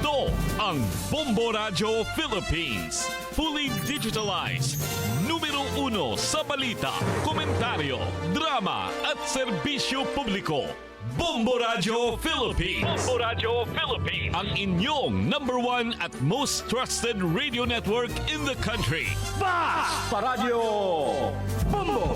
Ito ang Bombo Radio Philippines. Fully digitalized. Numero 1 sa balita, komentaryo, drama at serbisyo publiko. Bombo Radio Philippines. Bombo Radio Philippines. Ang inyong #1 at most trusted radio network in the country. Basta Radio Bombo!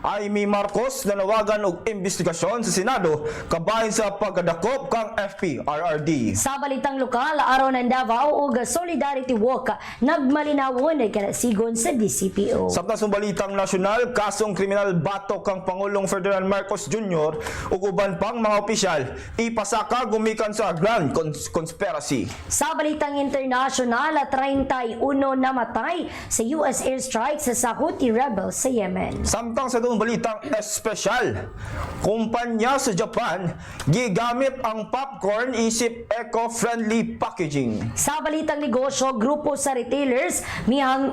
Amy Marcos nanawagan og investigasyon sa Senado kabahin sa pagkadakop kang FP-RRD. Sa balitang lokal, araw ng Davao ug Solidarity Walk nagmalinawon ay kanasigon sa DCPO. Samtang sa balitang nasyonal, kasong kriminal batok kang Pangulong Ferdinand Marcos Jr. ug uban pang mga opisyal ipasaka gumikan sa Grand Conspiracy. Sa balitang international, 31 namatay sa US airstrike sa Houthi rebels sa Yemen. Samtang sa doon balitang espesyal, kumpanya sa Japan gigamit ang popcorn isip eco-friendly packaging. Sa balitang negosyo, grupo sa retailers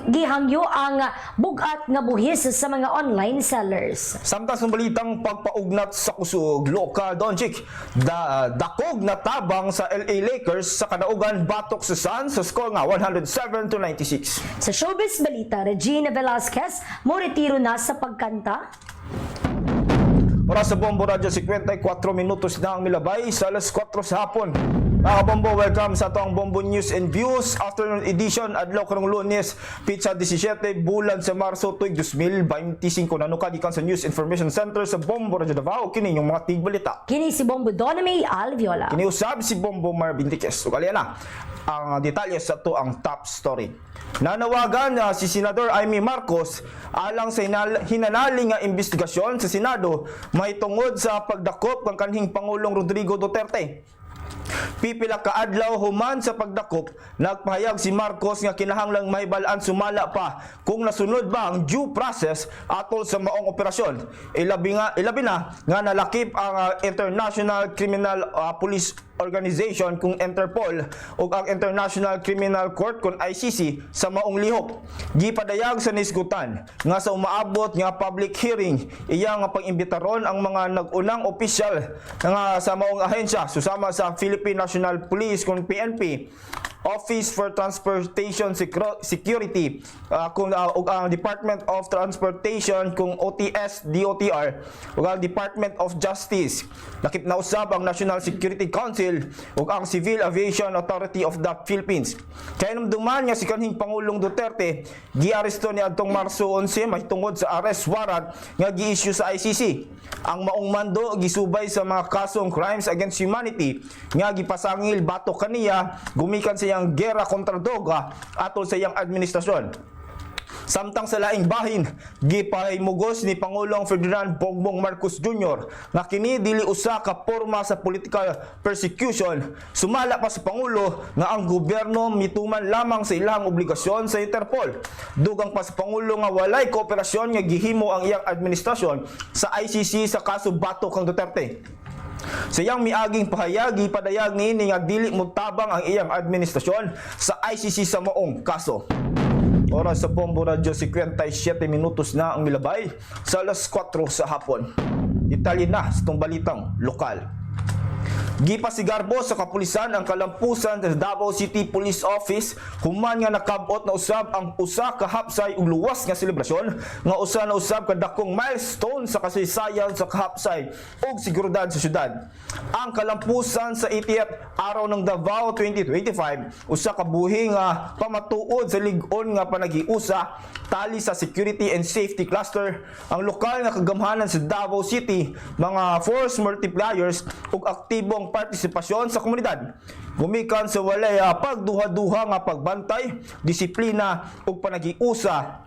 gihangyo ang bugat nga buhis sa mga online sellers. Samtang sa balitang pagpaugnat sa kusog, Luka Doncic dakog na tabang sa LA Lakers sa kadaugan batok sa Suns sa score nga 107-96. Sa showbiz balita, Regina Velasquez mo retiro na sa pagkanta. Oras sa Bombo Radio, 54 minutos na ang milabay sa alas 4 sa hapon. Mga Bombo, welcome sa itong Bombo News and Views Afternoon Edition adlaw karong Lunes, pitsa 17 bulan sa Marso tuig 2025. Nanukad ikan sa News Information Center sa Bombo Radio Davao. Kini yung mga tigbalita. Kini si Bombo Doname Alviola. Kini usab si Bombo Marvin Tiques. Ugali na ang detalye sa to ang top story. Nanawagan si Senador Amy Marcos alang sa hinanaling nga investigasyon sa Senado mahitungod sa pagdakop ng kanhing Pangulong Rodrigo Duterte. Pipila ka adlaw human sa pagdakop, nagpahayag si Marcos nga kinahanglang mahibalaan sumala pa kung nasunod ba ang due process atol sa maong operasyon. Ilabi na nga nalakip ang International Criminal Police Organization kung Interpol ug ang International Criminal Court kung ICC sa maong lihok. Gipadayag sa nisgutan nga sa umaabot nga public hearing iya nga pag-imbitaron ang mga nag-unang opisyal nga sa maong ahensya susama sa Philippine National Police kung PNP, Office for Transportation Security kung ang Department of Transportation kung OTS DOTR ug ang Department of Justice. Lakip na usab ang National Security Council ug ang Civil Aviation Authority of the Philippines. Kaya namduman nga si kanhing Pangulong Duterte giaresto ni adtong Marso 11 mahitungod sa arrest warrant nga gi-issue sa ICC. Ang maong mando gisubay sa mga kasong crimes against humanity nga gipasangil batok kaniya gumikan sa iyang gera kontra droga atol sa iyang administrasyon. Samtang sa laing bahin, gipahimugos ni Pangulong Ferdinand Bongbong Marcos Jr. nga kini dili usa ka porma sa political persecution. Sumala pa sa Pangulo nga ang gobyerno mituman lamang sa ilang obligasyon sa Interpol. Dugang pa sa Pangulo nga walay kooperasyon nga gihimo ang iyang administrasyon sa ICC sa kaso batok kang Duterte. Sa iyang miaging pahayag, ipadayag niini nga dili motabang ang iyang administrasyon sa ICC sa maong kaso. Oras sa Bombo Radio, 57 minutos na ang milabay sa alas 4 sa hapon. Detalye na sa itong balitang lokal. Gipasigarbo sa kapulisan ang kalampusan sa Davao City Police Office human nga nakabot na usab ang usa ka hapsay ug luwas nga selebrasyon nga usa na usab ka dakong milestone sa kasaysayan sa kahapsay ug seguridad sa syudad. Ang kalampusan sa 80th araw ng Davao 2025 usa ka buhi nga pamatuod sa lig-on nga panagiusa tali sa security and safety cluster ang lokal nga kagamhanan sa Davao City, mga force multipliers ug aktibong partisipasyon sa komunidad. Gumikan sa walay pagduha-duha nga pagbantay, disiplina ug panagiusa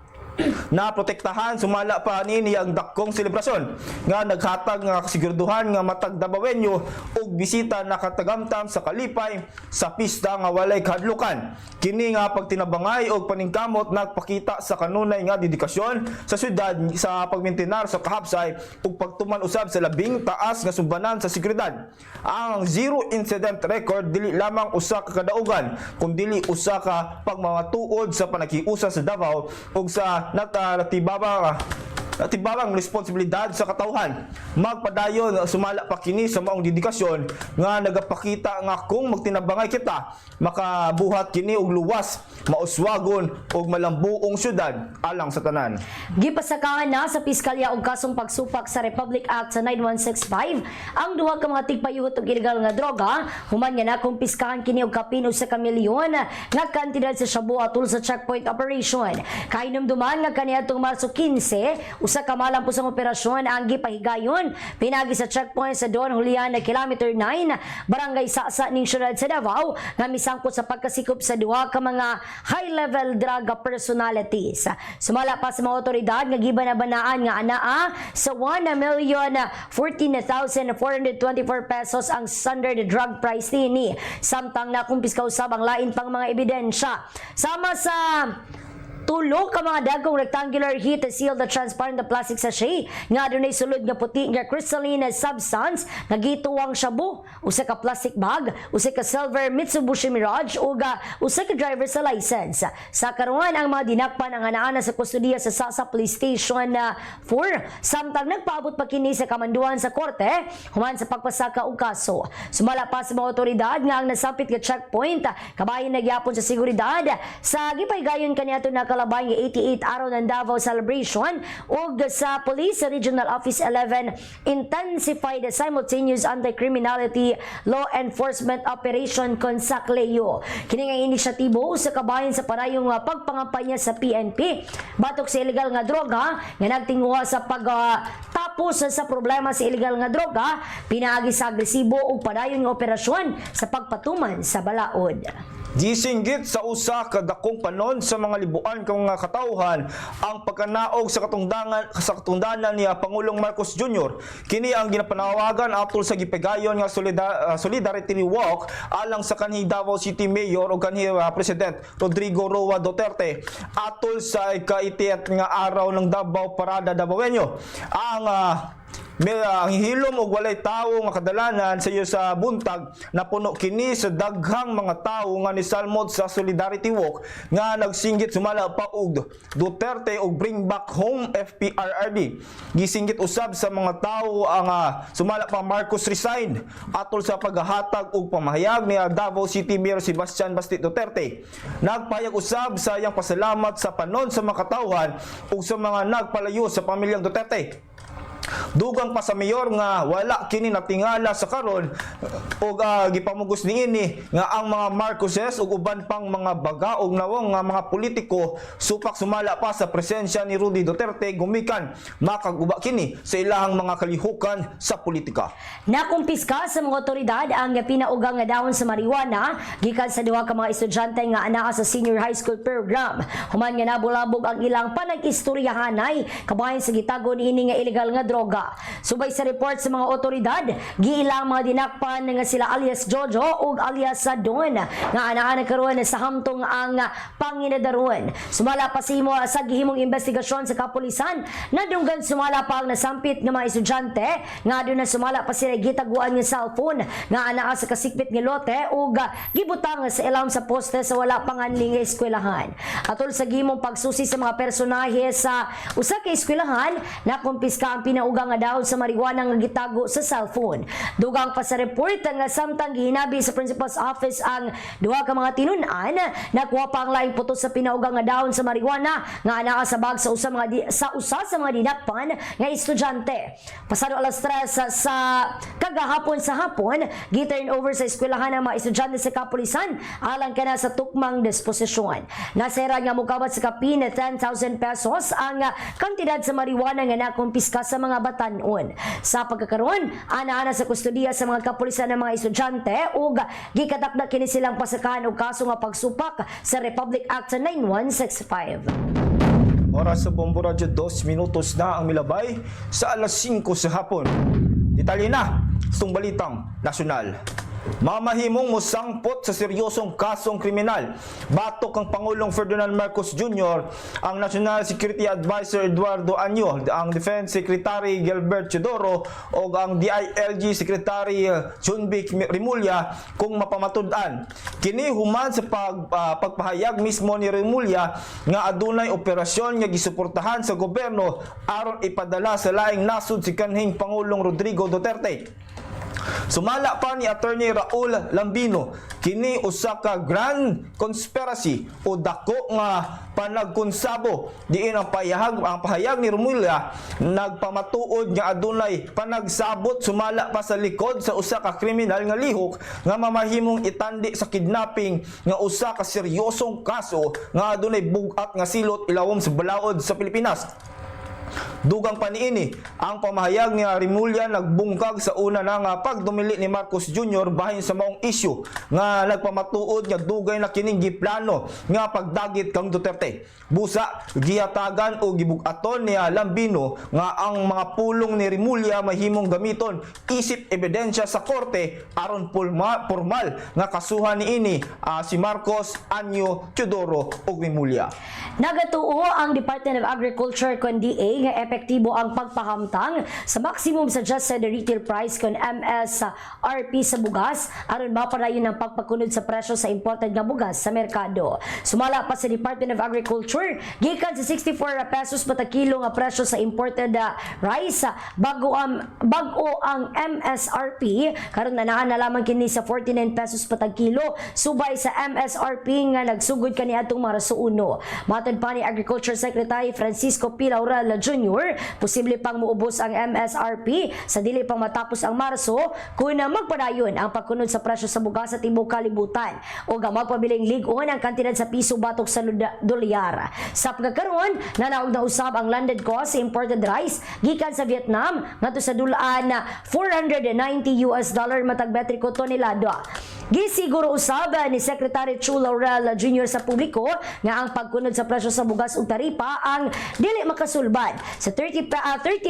na protektahan sumala pa nini ang dakong selebrasyon nga naghatag nga kasiguraduhan nga matag Davaoenyo og bisita nakatagamtam sa kalipay sa pista nga walay kahadlukan. Kini nga pagtinabangay og paningkamot nagpakita sa kanunay nga dedikasyon sa syudad sa pagmintinar sa kahabsay ug pagtuman usab sa labing taas nga sumbanan sa seguridad. Ang zero incident record dili lamang usa ka kadaugan kundi usa ka pagmamatuod sa panakiusa sa Davao ug sa natibabang responsibilidad sa katawhan. Magpadayon sumala pa kini sa maong dedikasyon nga nagapakita nga kung magtinabangay kita makabuhat kini og luwas, mauswagon og malambuong syudad alang sa tanan. Gipasakahan na sa piskalya og kasong pagsupak sa Republic Act sa 9165 ang duha ka mga tigpayuhot og ilegal nga droga human nga nakumpiskahan kini og kapin usa ka milyon nga kantidad sa shabu atol sa checkpoint operation. Kahinumduman nga kaniadtong Marso 15 usa ka malampusang operasyon ang gipahigayon pinagi sa checkpoint sa Don Julian na kilometer 9 barangay Sasa ning syudad sa Davao nga misangkot sa pagkasikop sa duha ka mga high-level drug personalities. Sumala pa sa mga otoridad nga gibanabanaan nga anaa sa 1,014,424 pesos ang standard drug price nini. Samtang nakumpiska usab ang lain pang mga ebidensya. Sama sa tulo ka mga dagkong rectangular heat sealed na transparent na plastic sachet nga adunay sulod nga puti nga crystalline substance nga gituwang shabu, usa ka plastic bag, usa ka silver Mitsubishi Mirage ug usa ka driver sa license. Sa karon ang mga dinakpan ang anaana sa kustudiya sa Sasa Police Station 4 samtang nagpaabot pa kini sa kamanduan sa korte human sa pagpasaka og kaso. Sumala pa sa mga otoridad nga ang nasampit nga checkpoint kabahin nagyapon sa seguridad sa gipahigayon kaniadto na kalabay nga 88 araw ng Davao celebration ug sa Police Regional Office 11 intensified simultaneous anti-criminality law enforcement operation Consacleo. Kini nga inisyatibo sa kabahin sa parayong pagpangampanya sa PNP batok sa illegal nga droga nga nagtinguha sa pagtapos sa problema sa illegal nga droga pinaagi sa agresibo ug padayon nga operasyon sa pagpatuman sa balaod. Gisinggit sa usa ka dakong panon sa mga libuan ka mga katawhan ang pagkanaog sa katungdanan ni Pangulong Marcos Jr. Kini ang ginapanawagan atol sa gipegayon nga Solidarity Walk alang sa kanhi Davao City Mayor o kanhi President Rodrigo Roa Duterte atol sa ika-80 nga araw ng Davao Parada Davaoenyo. Ang hilom og walay tawo nga kadalanan sa iyo sa buntag napuno kini sa daghang mga tawo nga nisalmod sa Solidarity Walk nga nagsinggit sumala pa og Duterte og Bring Back Home FPRRD. Gisinggit usab sa mga tawo ang sumala pa Marcos resign atol sa paghahatag og pamahayag ni Davao City Mayor Sebastian Basti Duterte. Nagpayag usab sa iyang pasalamat sa panon sa mga katawhan ug sa mga nagpalayo sa pamilyang Duterte. Dugang pa sa mayor nga wala kini natingala sa karon ug gipamugos niini nga ang mga Marcoses ug uban pang mga bagaog nawong nga mga politiko supak sumala pa sa presensya ni Rudy Duterte gumikan makaguba kini sa ilahang mga kalihukan sa politika. Nakumpiska sa mga otoridad ang pinaugang nga dahon sa marijuana gikan sa duha ka mga estudyante nga anaa sa senior high school program. Human nga nabulabog ang ilang panag-istoryahanay kabahin sa gitago niini nga illegal nga droga. Subay sa report sa mga otoridad, giilang mga dinakpan nga sila alias Jojo ug alias Don nga anaa karon sa hamtong ang panginadaron. Sumala pa simo sa gihimong investigasyon sa kapulisan, nadunggan sumala pa ang nasampit nga mga estudyante nga aduna sumala pa sila gitaguan nga cellphone nga anaa sa kasikpit nga lote ug gibutang sa ilam sa poste sa wala panganling nga eskwelahan. Atol sa gihimong pagsusi sa mga personahe sa usa ka eskwelahan, nakumpiska ang pinaugang nga dahon sa marijuana nga gitago sa cellphone. Dugang pa sa report nga samtang gihinabi sa principal's office ang duha ka mga tinun-an, nakuha pa ang laing putos sa pinaugang nga dahon sa marijuana nga anaa sa bag sa usa sa mga dinakpan nga estudyante. Pasado alas 3 sa kagahapon sa hapon, gi-turn over sa eskwelahan ang mga estudyante sa kapulisan alang kana sa tukmang disposisyon. Nasera nga mukabat sa kapin 10,000 pesos ang kantidad sa marijuana nga nakumpiska sa mga batan-on. Sa pagkakaroon, ana-ana sa kustudiya sa mga kapulisan ng mga estudyante ug gikatakda kini silang pasakahan og kaso nga pagsupak sa Republic Act 9165. Oras sa Bombo Radio, 2 minutos na ang milabay sa alas 5 sa hapon. Detalye na itong balitang nasyonal. Mamahimong musangpot sa seryosong kasong kriminal. Batok ang Pangulong Ferdinand Marcos Jr., ang National Security Advisor Eduardo Anyo, ang Defense Secretary Gilbert Teodoro o ang DILG Secretary Junvic Rimulya kung mapamatud-an. Kini human sa pagpahayag mismo ni Rimulya nga adunay operasyon nga gisuportahan sa gobyerno aron ipadala sa laing nasud si kanhing Pangulong Rodrigo Duterte. Sumala pa ni Attorney Raul Lambino, kini usa ka grand conspiracy o dako nga panagkonsabo diin ang pahayag ni Rimulya nagpamatuod nga adunay panagsabot sumala pa sa likod sa usa ka kriminal nga lihok nga mamahimong itandi sa kidnapping nga usa ka seryosong kaso nga adunay bugat nga silot ilawom sa balaod sa Pilipinas. Dugang paniini ang pamahayag ni Rimulya nagbungkag sa una na nga pagdumili ni Marcos Jr. bahin sa maong isyu nga nagpamatuod nga dugay na kining giplano nga pagdagit kang Duterte. Busa gihatagan o gibugaton ni Lambino nga ang mga pulong ni Rimulya mahimong gamiton isip ebidensya sa korte aron formal nga kasuhan niini si Marcos, Anyo, Teodoro ug Rimulya. Nagatuo ang Department of Agriculture kon DA nga epektibo ang pagpahamtang sa maximum suggested retail price kon MSRP sa bugas aron mapadayon ang pagpakunod sa presyo sa imported nga bugas sa merkado. Sumala pa sa Department of Agriculture gikan sa 64 pesos patag kilo nga presyo sa imported rice bago ang MSRP karon na lamang kini sa 49 pesos patag kilo subay sa MSRP nga nagsugod kaniadtong Marso 1. Matod pa ni Agriculture Secretary Francisco P. Laurel Jr., posible pang muubos ang MSRP sa dili pang matapos ang Marso kung magpadayon ang pagkunod sa presyo sa bugas sa tibuok kalibutan o magpabiling ligon ang kantidad sa piso batok sa dolyar. Sa pagkakaroon, nanaog na usab ang landed cost sa imported rice gikan sa Vietnam ngadto sa dulaan na $490 matag metriko tonelada. Gisiguro usab ni Secretary Chu Laurel Jr. sa publiko nga ang pagkunod sa presyo sa bugas ug taripa ang dili makasulbad sa 30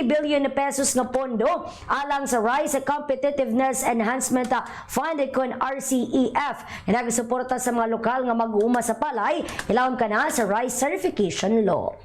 billion pesos nga pondo alang sa Rice Competitiveness Enhancement Fund kon RCEF nga nagasuporta sa mga lokal nga mag-uuma sa palay ilawom kana sa Rice Certification Law.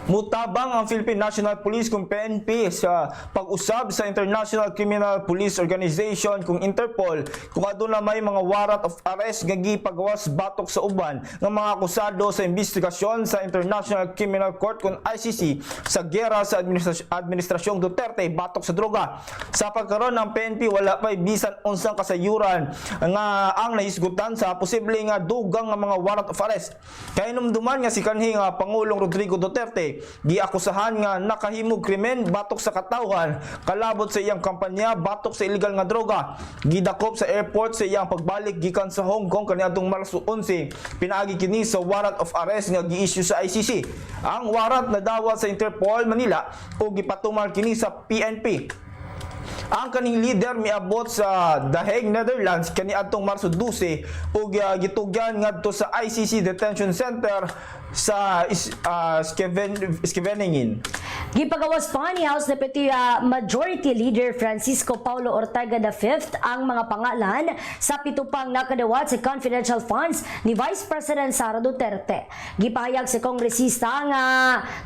Mutabang ang Philippine National Police kung PNP sa pag-usab sa International Criminal Police Organization kung Interpol kung aduna may mga warrant of arrest nga gipagawas batok sa uban ng mga akusado sa investigasyon sa International Criminal Court kung ICC sa gera sa administrasyong Duterte batok sa droga. Sa pagkaroon ng PNP wala pa'y bisan unsang kasayuran nga ang nahisgutan sa posible nga dugang nga mga warrant of arrest. Kaya numduman nga si kanhi nga Pangulong Rodrigo Duterte giakusahan nga nakahimog krimen batok sa katawhan kalabot sa iyang kampanya batok sa illegal nga droga. Gidakop sa airport sa iyang pagbalik gikan sa Hong Kong kaniadtong Marso 11 pinaagi kini sa warrant of arrest nga gi-issue sa ICC. Ang warrant na dawat sa Interpol Manila o gipatumal kini sa PNP. Ang kaning leader miabot sa The Hague, Netherlands kaniadtong Marso 12 ug gitugyan ngadto sa ICC Detention Center sa Scheveningen. Gipagawas pa ni House Deputy Majority Leader Francisco Paulo Ortega V ang mga pangalan sa pitupang nakadawat sa confidential funds ni Vice President Sara Duterte. Gipahayag sa kongresista nga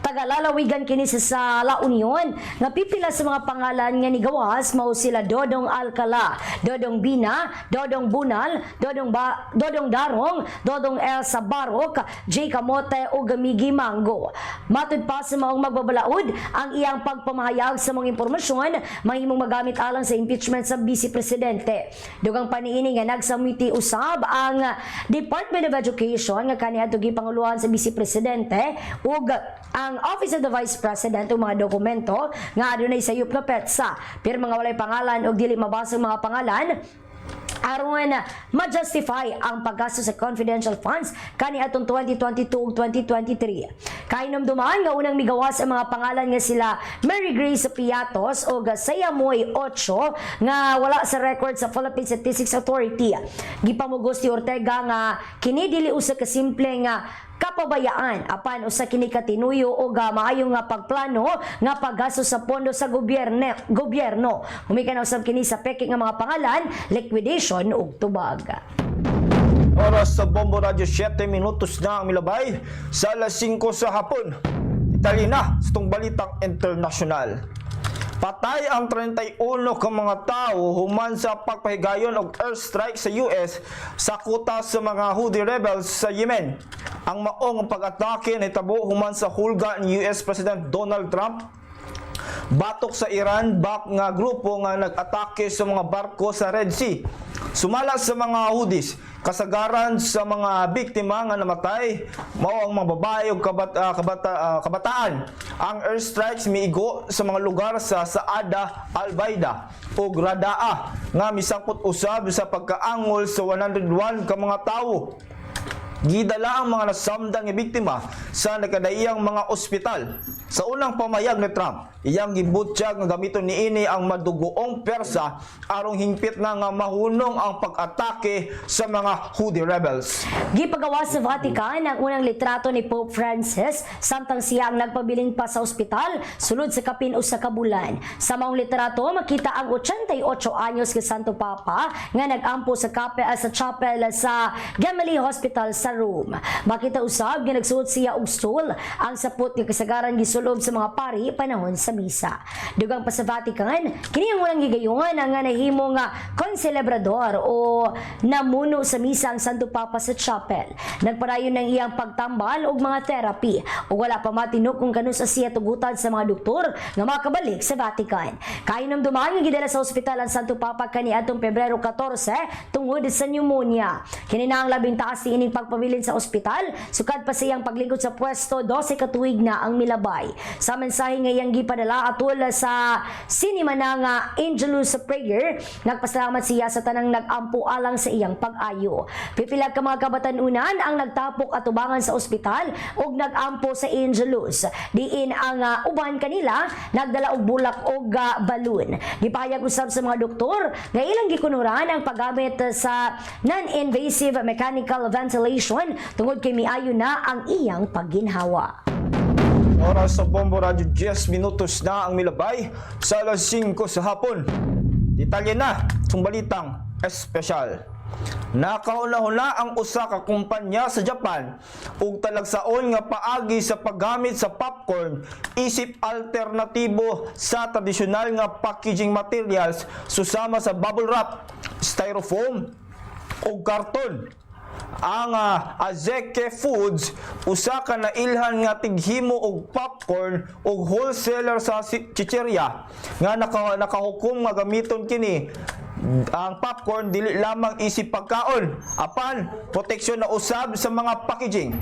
tagalalawigan kini sa La Union nga pipila sa mga pangalan nga nigawas mao sila Dodong Alcala, Dodong Bina, Dodong Bunal, Dodong Darong, Dodong Elsa Barok, J. Camote o Gamigi Mango. Matud pa sa maong magbabalaod ang iyang pagpamahayag sa mga impormasyon mahimong magamit alang sa impeachment sa Vice Presidente. Dugang paniini nga nagsamiti usab ang Department of Education nga kaniadto gipanguluhan sa Vice Presidente ug ang Office of the Vice President ug mga dokumento nga adunay sayop nga petsa pero mga walay pangalan ug dili mabasang mga pangalan aron ma-justify ang paggasto sa confidential funds kaniadtong 2022 ug 2023. Kainomduman nga unang migawas ang mga pangalan nga sila Mary Grace Piatos o Sayamoy Ocho nga wala sa record sa Philippine Statistics Authority. Gipamugos ni Ortega nga kini dili usa ka simple nga kapabayaan apan usa kini katinuyo o maayo nga pagplano nga paggasto sa pondo sa gobyerno. Humikan usab kini sa peke nga mga pangalan, liquidation ug tubag. Oras sa Bombo Radio 7 minutos na ang milabay sa alas 5 sa hapon. Itali na sa itong balitang internasyonal. Patay ang 31 ka mga tao human sa pagpahigayon og airstrike sa US sa kuta sa mga Houthi rebels sa Yemen. Ang maong pag-atake nahitabo human sa hulga ni US President Donald Trump batok sa Iran bak nga grupo nga nag-atake sa mga barko sa Red Sea. Sumala sa mga Houthis, kasagaran sa mga biktima nga namatay mao ang mga babae ug kabataan. Ang airstrikes miigo sa mga lugar sa Saada, Al-Baida ug Radaa nga misangpot usab sa pagkaangol sa 101 ka mga tawo. Gidala ang mga nasamdang biktima sa nagkadaiyang mga ospital. Sa unang pamayag ni Trump, iyang gibutyag nga gamiton niini ang madugoong persa arong hingpit na nga mahunong ang pag-atake sa mga Houthi rebels. Gipagawa sa Vatican ang unang litrato ni Pope Francis samtang siya ang nagpabiling pa sa ospital sulod sa kapin usa ka bulan. Sa maong litrato makita ang 88 anyos nga Santo Papa nga nag-ampo sa chapel sa Gemelli Hospital sa Rome. Makita usab nga nagsuot siya og stole ang sapot nga kasagaran gisulob sa mga pari panahon sa misa. Dugang pa sa Vatican, kini ang unang gigayungan ang nahimo nga konselebrador o namuno sa misa ang Santo Papa sa chapel. Nagpadayon ng iyang pagtambal og mga therapy ug wala pa matinok kung kanus siya tugutan sa mga doktor nga makabalik sa Vatican. Kahinomduman nga gidala sa ospital ang Santo Papa kaniadtong Pebrero 14 tungod sa pneumonia. Kini na ang labing taas ining pagpabilin sa ospital sukad pa siyang paglingkod sa pwesto 12 ka tuig na ang milabay. Sa mensahe nga iyang gipadala atol sa sinima na nga Angelus Prayer, nagpasalamat siya sa tanang nag-ampo alang sa iyang pag-ayo. Pipila ka mga kabatanunan ang nagtapok atubangan sa ospital ug nag-ampo sa Angelus. Diin ang uban kanila nagdala og bulak og balloon. Gipahayag usab sa mga doktor nga ilang gikunuran ang paggamit sa non-invasive mechanical ventilation tungod kay miayo na ang iyang pagginhawa. Oras sa Bombo Radio 10 minutos na ang milabay sa alas 5 sa hapon. Detalye na sa balitang espesyal. Nakauna-huna ang usa ka kumpanya sa Japan ug talagsaon nga paagi sa paggamit sa popcorn isip alternatibo sa tradisyonal nga packaging materials susama sa bubble wrap, styrofoam ug karton. Ang Azeke Foods usa ka nailhan nga tighimo og popcorn og wholesaler sa chicheria nga nakahukom nga gamiton kini ang popcorn dili lamang isip pagkaon apan proteksyon na usab sa mga packaging.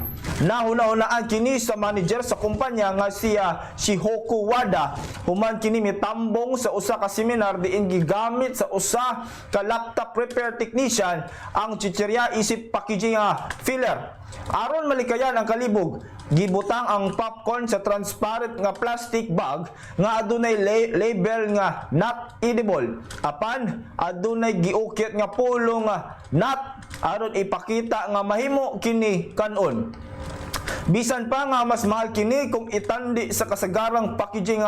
Nahuna-hunaan kini sa manager sa kumpanya nga siya Shihoku Wada human kini mitambong sa usa ka seminar diin gigamit sa usa ka laptop repair technician ang chicheria isip packaging filler. Aron malikayan ang kalibog, gibutang ang popcorn sa transparent nga plastic bag nga adunay label nga not edible. Apan adunay giukit nga pulong nga not aron ipakita nga mahimo kini kanon. Bisan pa nga mas mahal kini kung itandi sa kasagarang packaging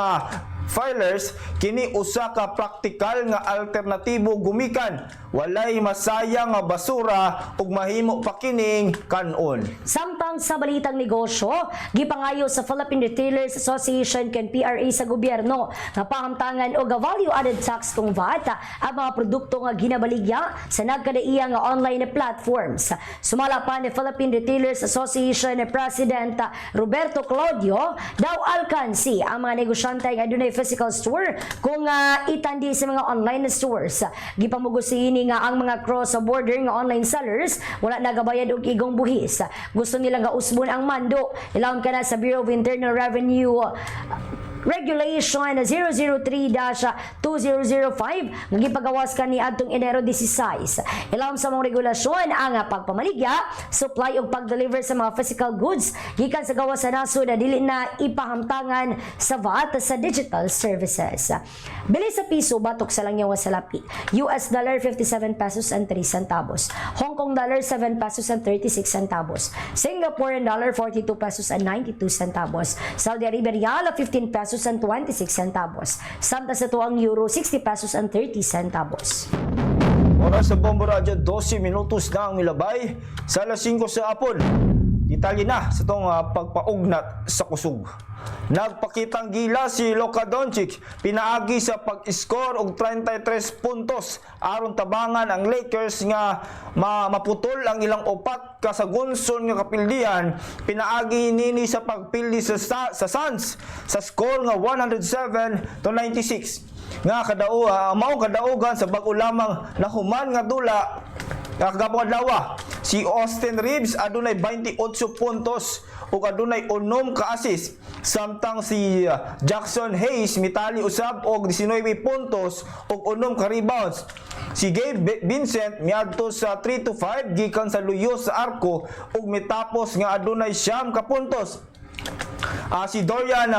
filers, kini usa ka praktikal nga alternatibo gumikan walay masayang nga basura ug mahimo pa kining kanon. Samtang sa balitang negosyo, gipangayo sa Philippine Retailers Association ken PRA sa gobyerno nga pahamtangan og value added tax tung VAT ang mga produkto nga ginabaligya sa nagkadaiya nga online platforms. Sumala pa ni Philippine Retailers Association President Roberto Claudio daw alkansi ang mga negosyante nga adunay physical store kung itandi sa mga online stores. Gipamugos ini nga ang mga cross-border nga online sellers wala nagabayad og igong buhis. Gusto nila nga usbon ang mando. Ilawom ka na sa Bureau of Internal Revenue Regulation 003-2005 nga gipagawas kani adtong Enero 16. Ilawom sa mga regulasyon ang pagpamaligya, supply ug pag-deliver sa mga physical goods gikan sa gawas sa nasod na dili na ipahamtangan sa VAT sa digital services. Bili sa piso batok sa langyaw nga salapi. US dollar 57 pesos and 3 centavos. Hong Kong dollar 7 pesos and 36 centavos. Singaporean dollar 42 pesos and 92 centavos. Saudi Arabia rial 15 pesos and 26 centavos. Samtang sa tuang euro 60 pesos and 30 centavos. Oras sa Bombo Radio, 12 minutos na ang milabay sa alas 5 sa hapon. Detalye na sa itong pagpaugnat sa kusog. Nagpakitang gila si Luka Doncic, pinaagi sa pag-score og 33 puntos aron tabangan ang Lakers nga maputol ang ilang upat ka sa gunson nga kapildihan. Pinaagi nini sa pagpildi sa Suns sa score nga 107-96. Nga mao kadaugan sa bag-o lamang nahuman nga dula kagabong adlaw. Si Austin Reeves adunay 28 puntos ug adunay 6 ka assist, samtang si Jackson Hayes mitali usab og 19 puntos ug 6 ka rebounds. Si Gabe Vincent miadto sa 3-5 gikan sa luyo sa arko ug mitapos nga adunay 9 ka puntos. Si Dorian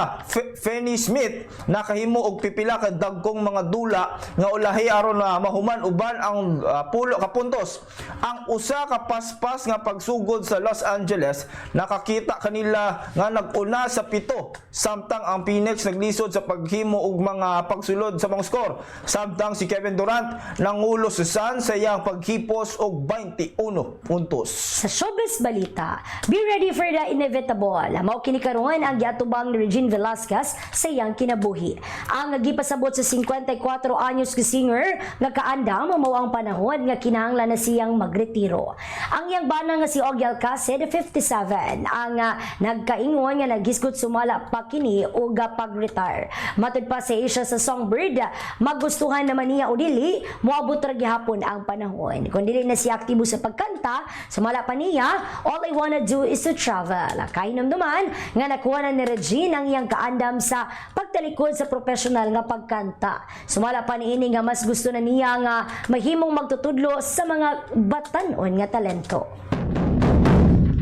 Finney-Smith nakahimo og pipila ka dagkong mga dula nga ulahi aron mahuman uban ang pulo ka puntos. Ang usa ka paspas nga pagsugod sa Los Angeles nakakita kanila nga nag-una sa 7, samtang ang Phoenix naglisod sa paghimo og mga pagsulod sa mga score. Samtang si Kevin Durant nangulo sa Suns sa iyang paghipos og 21 puntos. Sa showbiz balita, be ready for the inevitable. Mao kini karon ang giatubang ni Regine Velasquez sa iyang kinabuhi. Ang nagipasabot sa 54 anyos ka singer nga kaandam mao ang panahon nga kinahanglan na siyang magretiro. Ang iyang bana nga si Ogie Alcacid 57 ang nagkaingon nga naghisgot sumala pa kini og pag-retire. Matud pa sa Asia sa Songbird, magustuhan naman niya o dili moabot ra gihapon ang panahon. Kung dili na siya aktibo sa pagkanta, sumala pa niya, all I wanna do is to travel. Kainamduman nga nakuha na ni Regine ang iyang kaandam sa pagtalikod sa professional nga pagkanta. Sumala pa niini nga mas gusto na niya nga mahimong magtutudlo sa mga batanon nga talento.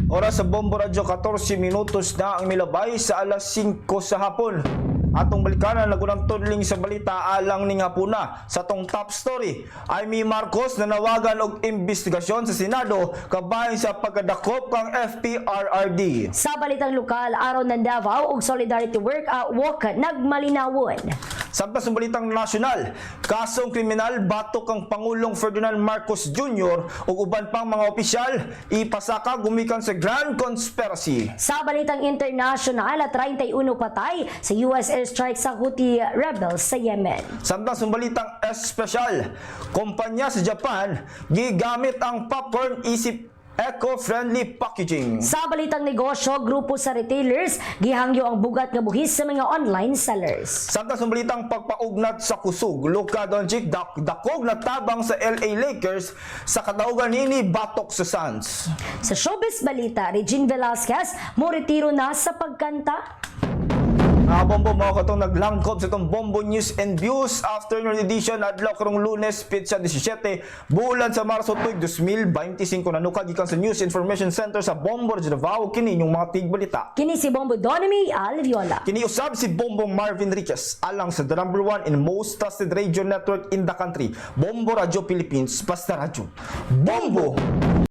Oras sa Bombo Radio, 14 minutos na ang milabay sa alas 5 sa hapon. Atong balikanan nagunang tudling sa balita alang ning hapuna sa tong top story. Amy Marcos nanawagan og investigasyon sa Senado kabahin sa pagkadakop kang FPRRD. Sa balitang lokal, aron ng Davao og Solidarity Walk nagmalinawon. Samtang sa balitang nasyonal, kasong kriminal batok kang Pangulong Ferdinand Marcos Jr. ug uban pang mga opisyal ipasaka gumikan sa Grand Conspiracy. Sa balitang international, 31 patay sa US airstrike sa Houthi rebels sa Yemen. Samtang sa balitang espesyal, kumpanya sa Japan gigamit ang popcorn isip eco-friendly packaging. Sa balitang negosyo, grupo sa retailers gihangyo ang bugat nga buhis sa mga online sellers. Samtang sa balitang pagpaugnat sa kusog, Luka Doncic dakog na tabang sa LA Lakers sa kataugan nini batok sa Suns. Sa showbiz balita, Regine Velasquez mo retiro na sa pagkanta. Bombo mao katong naglangkob sa itong Bombo News and Views afternoon edition adlaw karong Lunes petsa 17 bulan sa Marso tuig 2025 nanuka gikan sa News Information Center sa Bombo Davao kini yung mga tigbalita. Kini si Bombo Donemy Alviola. Kini usab si Bombo Marvin Riquez alang sa the number 1 in most trusted radio network in the country, Bombo Radio Philippines, basta radyo. Bombo!